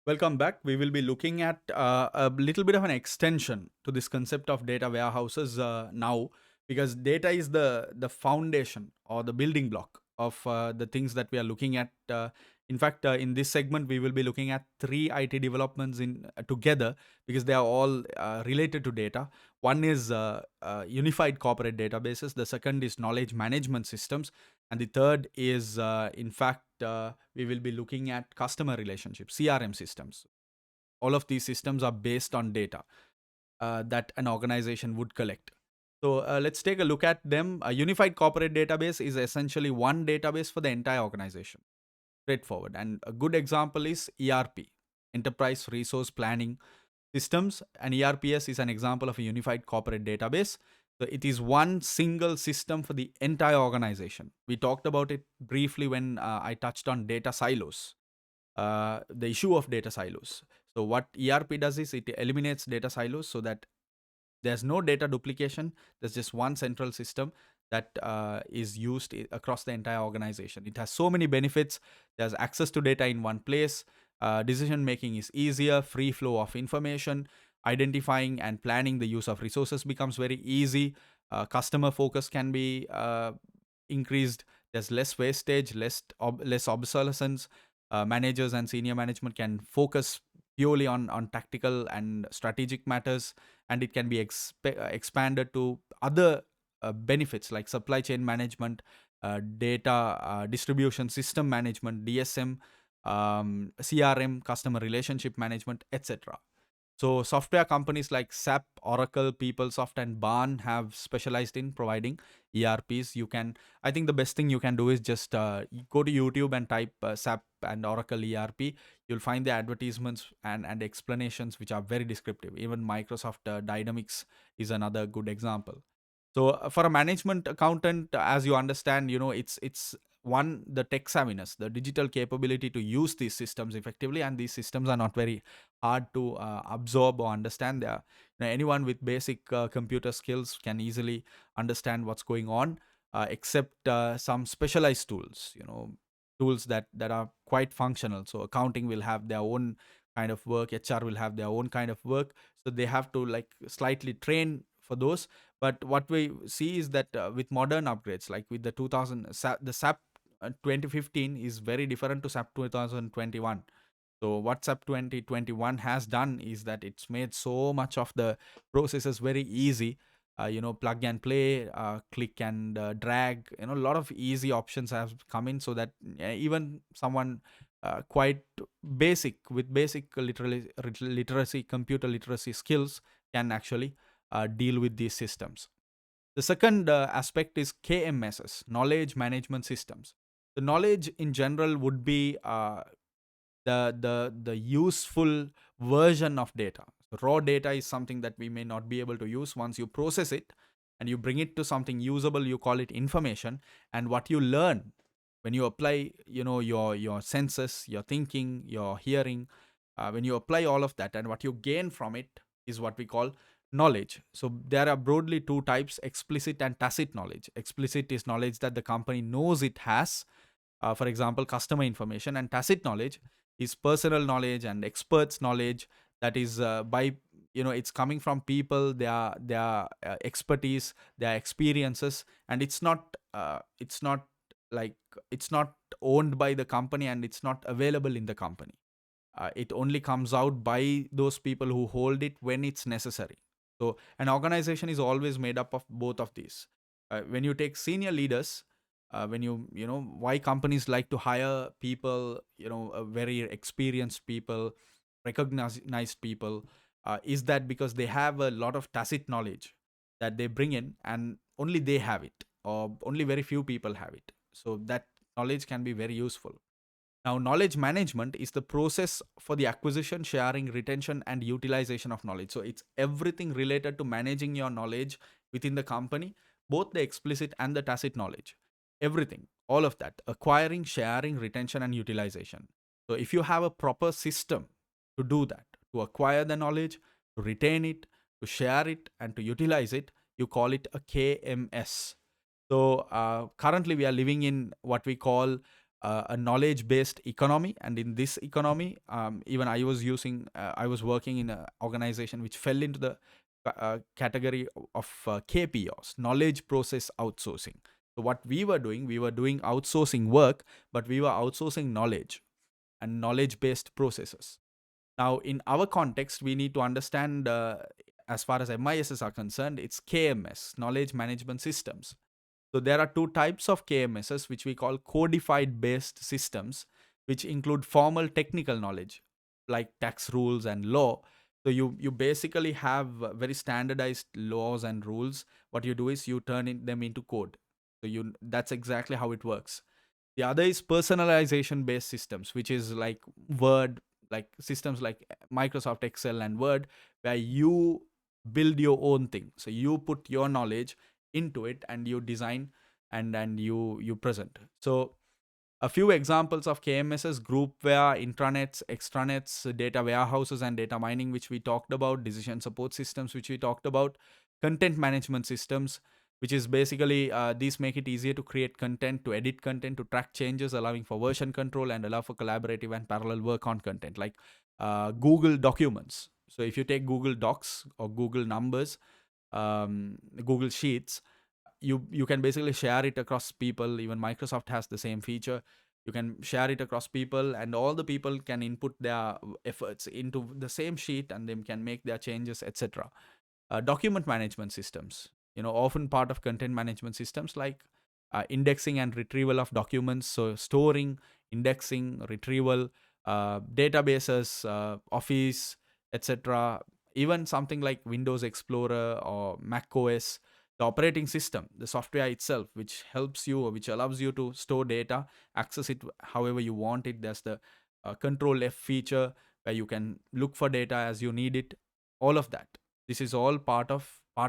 Welcome back. We will be looking at a little bit of an extension to this concept of data warehouses now, because data is the foundation or the building block of the things that we are looking at. In fact, in this segment, we will be looking at three IT developments in together because they are all related to data. One is unified corporate databases. The second is knowledge management systems, and the third is, in fact, we will be looking at customer relationships, CRM systems. All of these systems are based on data that an organization would collect. So let's take a look at them. A unified corporate database is essentially one database for the entire organization. Straightforward. And a good example is ERP, Enterprise Resource Planning Systems. And ERPS is an example of a unified corporate database. So it is one single system for the entire organization. We talked about it briefly when I touched on data silos, the issue of data silos. So what ERP does is it eliminates data silos so that there's no data duplication. There's just one central system that is used across the entire organization. It has so many benefits. There's access to data in one place. Decision making is easier, free flow of information, identifying and planning the use of resources becomes very easy. Customer focus can be increased. There's less wastage, less obsolescence. Managers and senior management can focus purely on tactical and strategic matters, and it can be expanded to other benefits like supply chain management, data distribution system management, DSM, CRM, customer relationship management, etc. So software companies like SAP, Oracle, PeopleSoft, and Barn have specialized in providing ERPs. I think the best thing you can do is just go to YouTube and type SAP and Oracle ERP. You'll find the advertisements and explanations which are very descriptive. Even Microsoft Dynamics is another good example. So for a management accountant, as you understand, it's one, the tech savviness, the digital capability to use these systems effectively, and these systems are not very hard to absorb or understand. Anyone with basic computer skills can easily understand what's going on, except some specialized tools. Tools that are quite functional. So accounting will have their own kind of work, HR will have their own kind of work. So they have to like slightly train for those. But what we see is that with modern upgrades, like with the 2000, the SAP 2015 is very different to SAP 2021. So what SAP 2021 has done is that it's made so much of the processes very easy. Plug and play, click and drag. A lot of easy options have come in, so that even someone quite basic with basic literacy, computer literacy skills can actually deal with these systems. The second aspect is KMSs, knowledge management systems. The knowledge in general would be the useful version of data. So raw data is something that we may not be able to use. Once you process it and you bring it to something usable, you call it information. And what you learn when you apply, your senses, your thinking, your hearing, when you apply all of that, and what you gain from it is what we call knowledge. So there are broadly two types: explicit and tacit knowledge. Explicit is knowledge that the company knows it has, for example, customer information. And tacit knowledge is personal knowledge and experts knowledge, that is it's coming from people, their expertise, their experiences, and it's not like it's not owned by the company, and it's not available in the company. It only comes out by those people who hold it when it's necessary. So an organization is always made up of both of these. When you take senior leaders, when why companies like to hire people, very experienced people, recognized people, is that because they have a lot of tacit knowledge that they bring in, and only they have it, or only very few people have it. So that knowledge can be very useful. Now, knowledge management is the process for the acquisition, sharing, retention, and utilization of knowledge. So it's everything related to managing your knowledge within the company, both the explicit and the tacit knowledge. Everything, all of that, acquiring, sharing, retention, and utilization. So if you have a proper system to do that, to acquire the knowledge, to retain it, to share it, and to utilize it, you call it a KMS. So currently we are living in what we call a knowledge-based economy, and in this economy, even I was working in an organization which fell into the category of KPOs, knowledge process outsourcing. So what we were doing outsourcing work, but we were outsourcing knowledge and knowledge-based processes. Now, in our context, we need to understand, as far as MISs are concerned, it's KMS, knowledge management systems. So there are two types of KMSs, which we call codified based systems, which include formal technical knowledge like tax rules and law. So you basically have very standardized laws and rules. What you do is you them into code. So that's exactly how it works. The other is personalization based systems, which is like Word, like systems like Microsoft Excel and Word, where you build your own thing. So you put your knowledge into it and you design, and then you present. So a few examples of KMSs: groupware, intranets, extranets, data warehouses and data mining, which we talked about, decision support systems, which we talked about, content management systems, which is basically these make it easier to create content, to edit content, to track changes, allowing for version control and allow for collaborative and parallel work on content, like Google Documents. So if you take Google Docs or Google Numbers, Google Sheets, you can basically share it across people. Even Microsoft has the same feature. You can share it across people, and all the people can input their efforts into the same sheet, and they can make their changes, etc. Document management systems, often part of content management systems, like indexing and retrieval of documents. So storing, indexing, retrieval, databases, Office, etc. Even something like Windows Explorer or Mac OS, the operating system, the software itself, which helps you, or which allows you to store data, access it however you want it. There's the Control F feature, where you can look for data as you need it. All of that. This is all part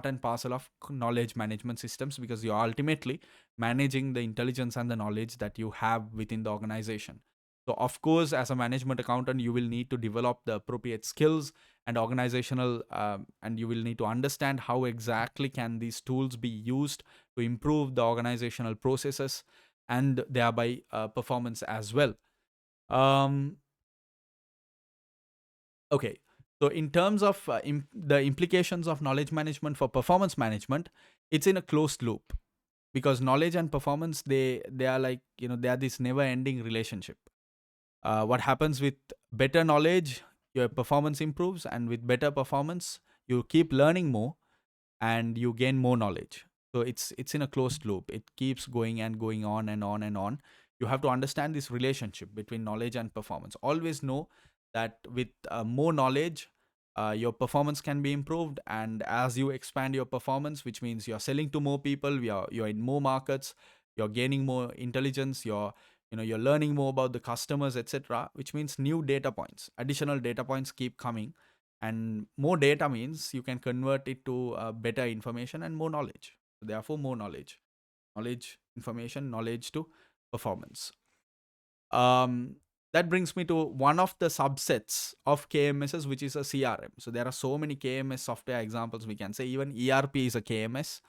and parcel of knowledge management systems, because you're ultimately managing the intelligence and the knowledge that you have within the organization. So of course, as a management accountant, you will need to develop the appropriate skills and organizational, and you will need to understand how exactly can these tools be used to improve the organizational processes, and thereby performance as well. um, okay, so in terms of the implications of knowledge management for performance management, it's in a closed loop, because knowledge and performance, they are like, they are this never ending relationship. What happens with better knowledge, your performance improves, and with better performance, you keep learning more and you gain more knowledge. So it's in a closed loop. It keeps going and going on and on and on. You have to understand this relationship between knowledge and performance. Always know that with more knowledge, your performance can be improved, and as you expand your performance, which means you're selling to more people, you're in more markets, you're gaining more intelligence, you're learning more about the customers, etc., which means new data points, additional data points keep coming, and more data means you can convert it to better information and more knowledge. Therefore, more knowledge, information, knowledge to performance. um, that brings me to one of the subsets of KMSs, which is a CRM. So there are so many KMS software examples we can say. Even ERP is a KMS.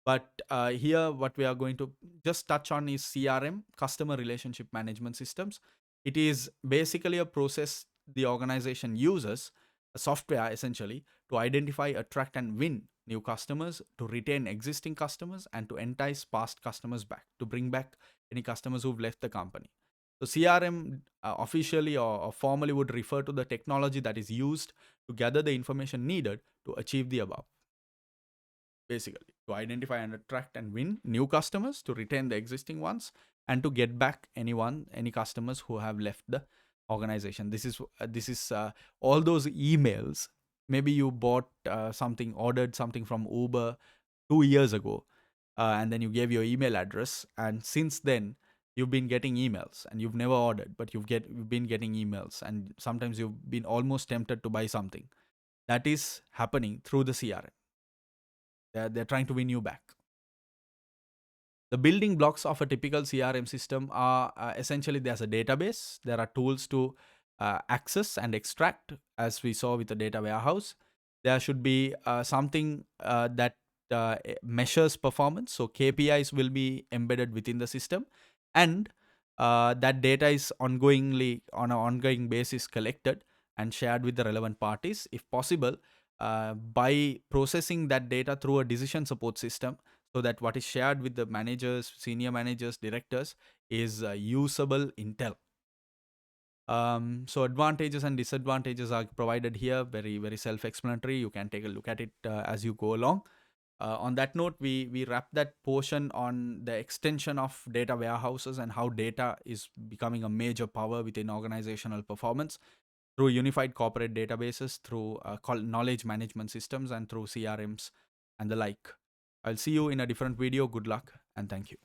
But here, what we are going to just touch on is CRM, customer relationship management systems. It is basically a process the organization uses, a software essentially, to identify, attract, and win new customers, to retain existing customers, and to entice past customers back, to bring back any customers who've left the company. So CRM officially or formally would refer to the technology that is used to gather the information needed to achieve the above. Basically, to identify and attract and win new customers, to retain the existing ones, and to get back any customers who have left the organization. This is all those emails. Maybe you bought something, ordered something from Uber 2 years ago, and then you gave your email address, and since then you've been getting emails, and you've never ordered, but you've been getting emails, and sometimes you've been almost tempted to buy something. That is happening through the CRM. They're trying to win you back. The building blocks of a typical CRM system are essentially, there's a database, there are tools to access and extract, as we saw with the data warehouse. There should be something that measures performance. So KPIs will be embedded within the system, and that data is ongoingly on an ongoing basis collected and shared with the relevant parties, if possible, by processing that data through a decision support system, so that what is shared with the managers, senior managers, directors is usable intel. So advantages and disadvantages are provided here, very very self-explanatory. You can take a look at it as you go along. On that note, we wrap that portion on the extension of data warehouses and how data is becoming a major power within organizational performance through unified corporate databases, through knowledge management systems, and through CRMs and the like. I'll see you in a different video. Good luck and thank you.